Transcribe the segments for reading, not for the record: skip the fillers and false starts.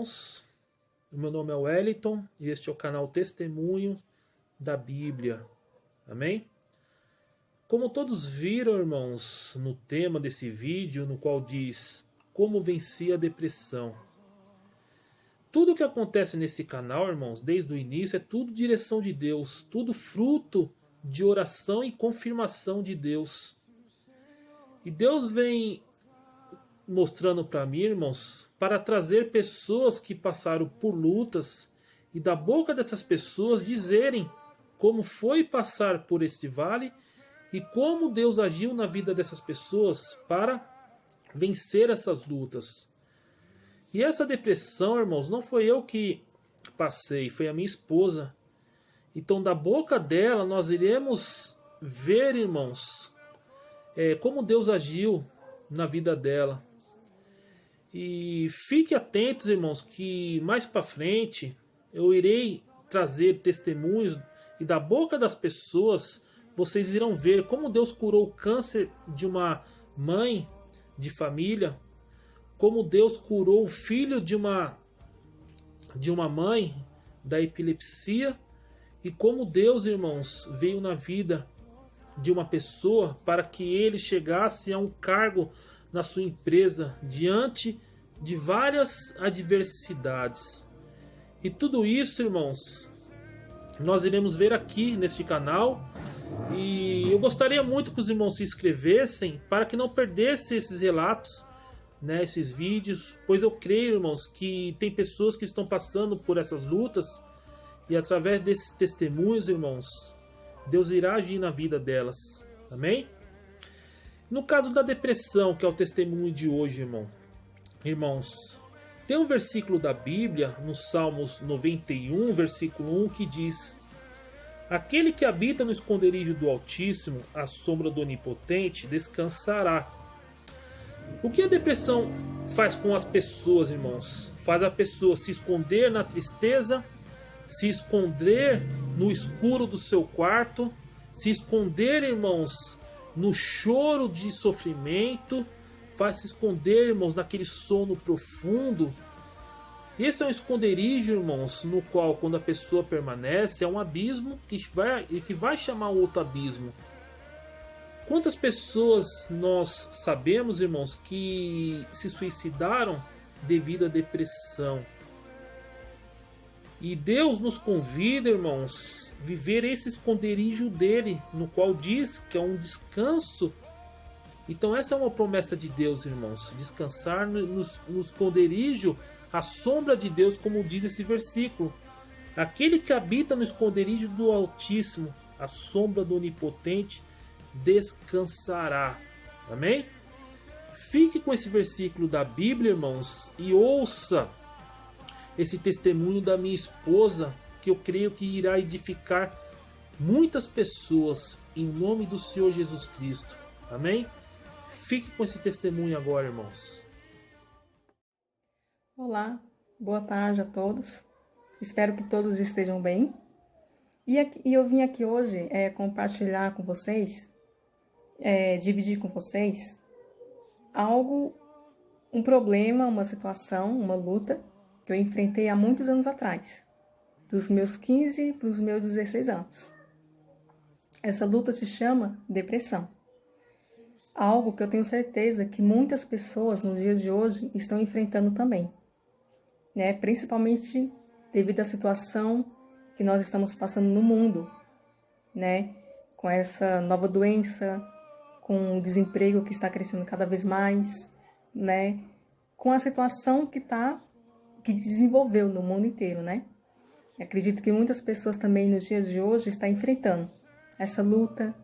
irmãos. O meu nome é Wellington e este é o canal Testemunho da Bíblia. Amém? Como todos viram, irmãos, no tema desse vídeo, no qual diz como vencer a depressão. Tudo que acontece nesse canal, irmãos, desde o início, é tudo direção de Deus, tudo fruto de oração e confirmação de Deus. E Deus vem mostrando para mim, irmãos, para trazer pessoas que passaram por lutas e da boca dessas pessoas dizerem como foi passar por este vale e como Deus agiu na vida dessas pessoas para vencer essas lutas. E essa depressão, irmãos, não foi eu que passei, foi a minha esposa. Então, da boca dela, nós iremos ver, irmãos, como Deus agiu na vida dela. E fique atentos, irmãos, que mais para frente eu irei trazer testemunhos e da boca das pessoas vocês irão ver como Deus curou o câncer de uma mãe de família, como Deus curou o filho de uma mãe da epilepsia e como Deus, irmãos, veio na vida de uma pessoa para que ele chegasse a um cargo na sua empresa diante de várias adversidades. E tudo isso, irmãos, nós iremos ver aqui neste canal. E eu gostaria muito que os irmãos se inscrevessem para que não perdessem esses relatos, né, esses vídeos, pois eu creio, irmãos, que tem pessoas que estão passando por essas lutas e através desses testemunhos, irmãos, Deus irá agir na vida delas. Amém? No caso da depressão, que é o testemunho de hoje, irmãos, tem um versículo da Bíblia, no Salmos 91, versículo 1, que diz: aquele que habita no esconderijo do Altíssimo, à sombra do Onipotente, descansará. O que a depressão faz com as pessoas, irmãos? Faz a pessoa se esconder na tristeza, se esconder no escuro do seu quarto, se esconder, irmãos, no choro de sofrimento, faz se esconder, irmãos, naquele sono profundo. Esse é um esconderijo, irmãos, no qual, quando a pessoa permanece, é um abismo que vai chamar outro abismo. Quantas pessoas nós sabemos, irmãos, que se suicidaram devido à depressão? E Deus nos convida, irmãos, a viver esse esconderijo dele, no qual diz que é um descanso. Então essa é uma promessa de Deus, irmãos, descansar no esconderijo, à sombra de Deus, como diz esse versículo. Aquele que habita no esconderijo do Altíssimo, à sombra do Onipotente, descansará. Amém? Fique com esse versículo da Bíblia, irmãos, e ouça esse testemunho da minha esposa, que eu creio que irá edificar muitas pessoas, em nome do Senhor Jesus Cristo. Amém? Fique com esse testemunho agora, irmãos. Olá, boa tarde a todos. Espero que todos estejam bem. E eu vim aqui hoje compartilhar com vocês, dividir com vocês um problema, uma situação, uma luta que eu enfrentei há muitos anos atrás, dos meus 15 para os meus 16 anos. Essa luta se chama depressão. Algo que eu tenho certeza que muitas pessoas nos dias de hoje estão enfrentando também, né? Principalmente devido à situação que nós estamos passando no mundo, né? Com essa nova doença, com o desemprego que está crescendo cada vez mais, né? Com a situação que desenvolveu no mundo inteiro, né? Acredito que muitas pessoas também nos dias de hoje estão enfrentando essa luta.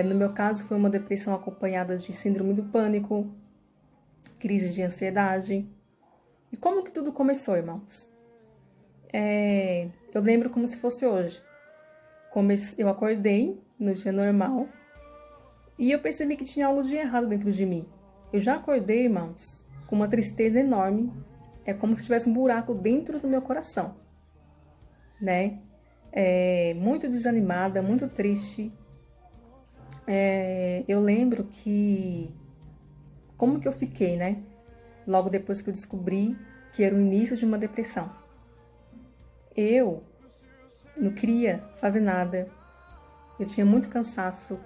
No meu caso, foi uma depressão acompanhada de síndrome do pânico, crise de ansiedade. E como que tudo começou, irmãos? Eu lembro como se fosse hoje. Eu acordei no dia normal e eu percebi que tinha algo de errado dentro de mim. Eu já acordei, irmãos, com uma tristeza enorme. É como se tivesse um buraco dentro do meu coração, né? Muito desanimada, muito triste. Eu lembro que... Como que eu fiquei, né? Logo depois que eu descobri que era o início de uma depressão. Eu não queria fazer nada, eu tinha muito cansaço,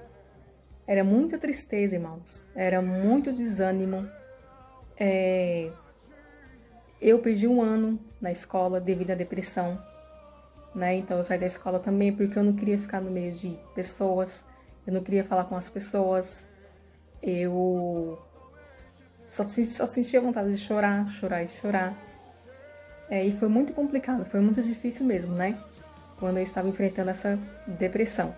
era muita tristeza, irmãos, era muito desânimo. Eu perdi um ano na escola devido à depressão, né? Então eu saí da escola também porque eu não queria ficar no meio de pessoas, eu não queria falar com as pessoas, eu só sentia vontade de chorar, chorar e chorar. E foi muito complicado, foi muito difícil mesmo, né? Quando eu estava enfrentando essa depressão.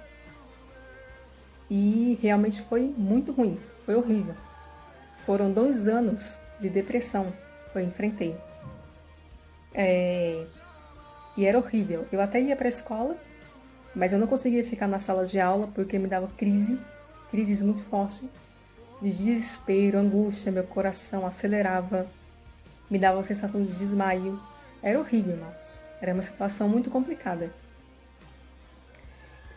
E realmente foi muito ruim, foi horrível. Foram 2 anos de depressão que eu enfrentei. E era horrível. Eu até ia para a escola, mas eu não conseguia ficar na sala de aula porque me dava crises muito fortes, de desespero, angústia, meu coração acelerava, me dava uma sensação de desmaio. Era horrível, irmãos. Era uma situação muito complicada.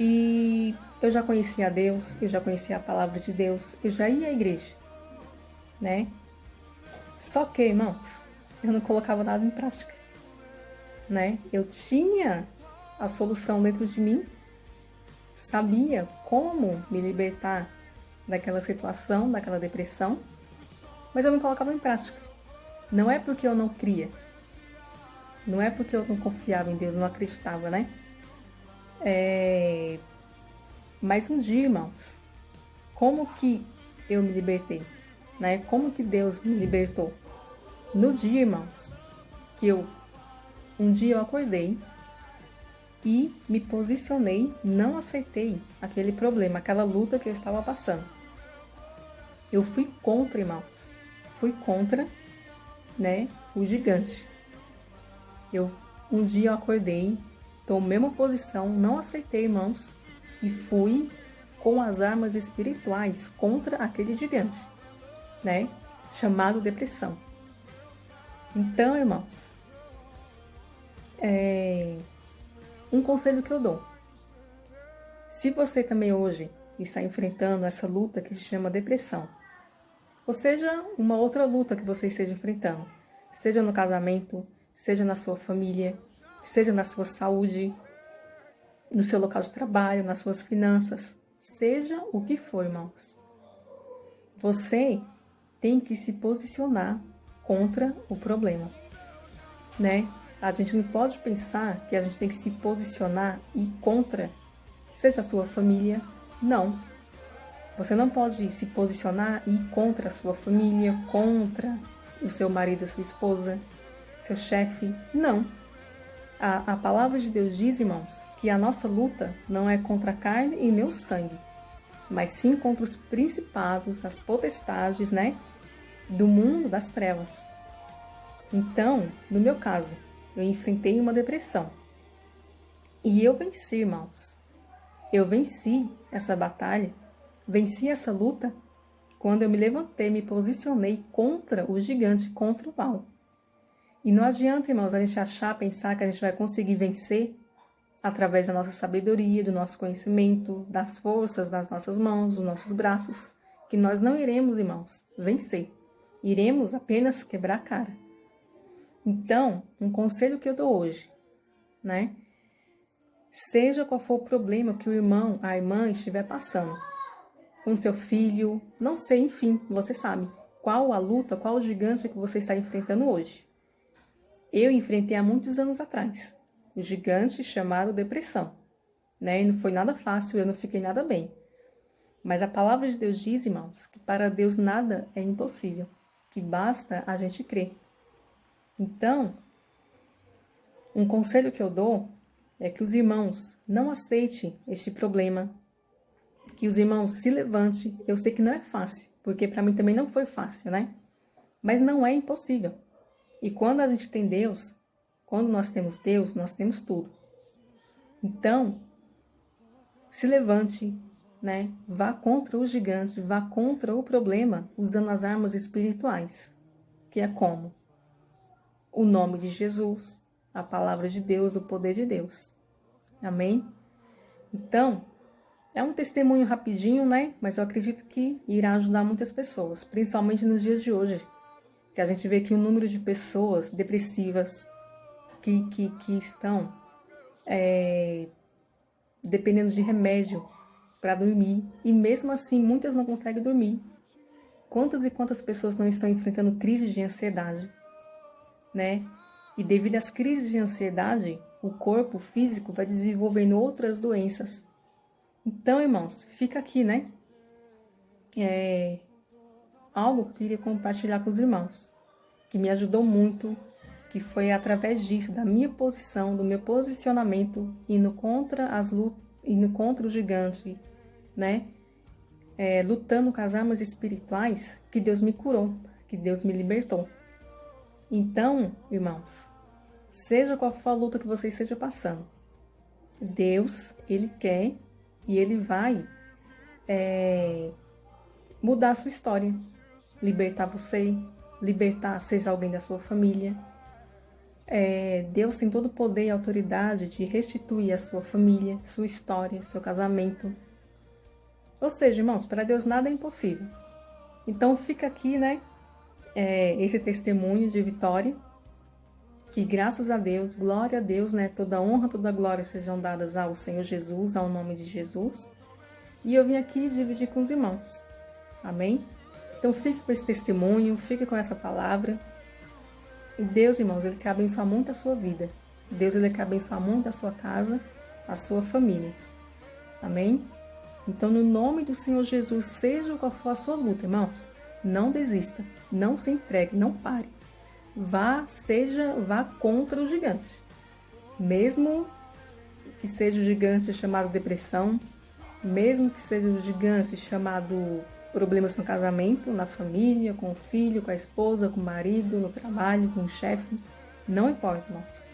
E eu já conhecia Deus, eu já conhecia a palavra de Deus, eu já ia à igreja, né? Só que, irmãos, eu não colocava nada em prática, né? Eu tinha a solução dentro de mim, sabia como me libertar daquela situação, daquela depressão, mas eu não colocava em prática. Não é porque eu não cria, não é porque eu não confiava em Deus, não acreditava, né? Mas um dia, irmãos, como que eu me libertei, né? Como que Deus me libertou? No dia, irmãos, que um dia eu acordei e me posicionei, não aceitei aquele problema, aquela luta que eu estava passando. Eu fui contra, irmãos. Fui contra, né, o gigante. Um dia eu acordei, tomei uma posição, não aceitei, irmãos, e fui com as armas espirituais contra aquele gigante, né, chamado depressão. Então, irmãos, um conselho que eu dou. Se você também hoje está enfrentando essa luta que se chama depressão, ou seja, uma outra luta que você esteja enfrentando, seja no casamento, seja na sua família, seja na sua saúde, no seu local de trabalho, nas suas finanças, seja o que for, irmãos. Você tem que se posicionar contra o problema, né? A gente não pode pensar que a gente tem que se posicionar e contra, seja a sua família, não. Você não pode se posicionar e ir contra a sua família, contra o seu marido, a sua esposa, seu chefe, não. A palavra de Deus diz, irmãos, que a nossa luta não é contra a carne e nem o sangue, mas sim contra os principados, as potestades, né, do mundo das trevas. Então, no meu caso, eu enfrentei uma depressão. E eu venci, irmãos. Eu venci essa batalha, venci essa luta, quando eu me levantei, me posicionei contra o gigante, contra o mal. E não adianta, irmãos, a gente pensar que a gente vai conseguir vencer através da nossa sabedoria, do nosso conhecimento, das forças das nossas mãos, dos nossos braços, que nós não iremos, irmãos, vencer. Iremos apenas quebrar a cara. Então, um conselho que eu dou hoje, né? Seja qual for o problema que o irmão, a irmã estiver passando, com seu filho, não sei, enfim, você sabe qual a luta, qual o gigante que você está enfrentando hoje. Eu enfrentei há muitos anos atrás o gigante chamado depressão, né? E não foi nada fácil, eu não fiquei nada bem. Mas a palavra de Deus diz, irmãos, que para Deus nada é impossível, que basta a gente crer. Então, um conselho que eu dou é que os irmãos não aceitem este problema, que os irmãos se levantem. Eu sei que não é fácil, porque para mim também não foi fácil, né? Mas não é impossível. E quando a gente tem Deus, quando nós temos Deus, nós temos tudo. Então, se levante, né? Vá contra o gigante, vá contra o problema, usando as armas espirituais, que é como? O nome de Jesus, a palavra de Deus, o poder de Deus. Amém? Então, é um testemunho rapidinho, né? Mas eu acredito que irá ajudar muitas pessoas, principalmente nos dias de hoje, que a gente vê que o número de pessoas depressivas que estão dependendo de remédio para dormir, e mesmo assim muitas não conseguem dormir. Quantas e quantas pessoas não estão enfrentando crises de ansiedade, né? E devido às crises de ansiedade, o corpo físico vai desenvolvendo outras doenças. Então, irmãos, fica aqui, né? Algo que eu queria compartilhar com os irmãos, que me ajudou muito, que foi através disso, da minha posição, do meu posicionamento, indo contra as lutas, indo contra o gigante, né? Lutando com as armas espirituais, que Deus me curou, que Deus me libertou. Então, irmãos, seja qual for a luta que você esteja passando, Deus, Ele quer e Ele vai mudar a sua história, libertar você, libertar seja alguém da sua família. Deus tem todo o poder e autoridade de restituir a sua família, sua história, seu casamento. Ou seja, irmãos, para Deus nada é impossível. Então fica aqui, né, esse testemunho de vitória, que graças a Deus, glória a Deus, né, toda honra, toda glória sejam dadas ao Senhor Jesus, ao nome de Jesus. E eu vim aqui dividir com os irmãos. Amém? Então fique com esse testemunho, fique com essa palavra. E Deus, irmãos, Ele quer abençoar muito a sua vida. Deus, Ele quer abençoar muito a sua casa, a sua família. Amém? Então, no nome do Senhor Jesus, seja qual for a sua luta, irmãos, não desista, não se entregue, não pare. Vá contra o gigante. Mesmo que seja o gigante chamado depressão, mesmo que seja o gigante chamado problemas no casamento, na família, com o filho, com a esposa, com o marido, no trabalho, com o chefe, não importa, irmãos.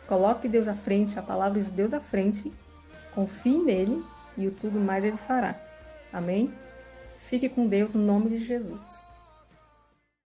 Coloque Deus à frente, a palavra de Deus à frente, confie nele e o tudo mais Ele fará. Amém? Fique com Deus no nome de Jesus.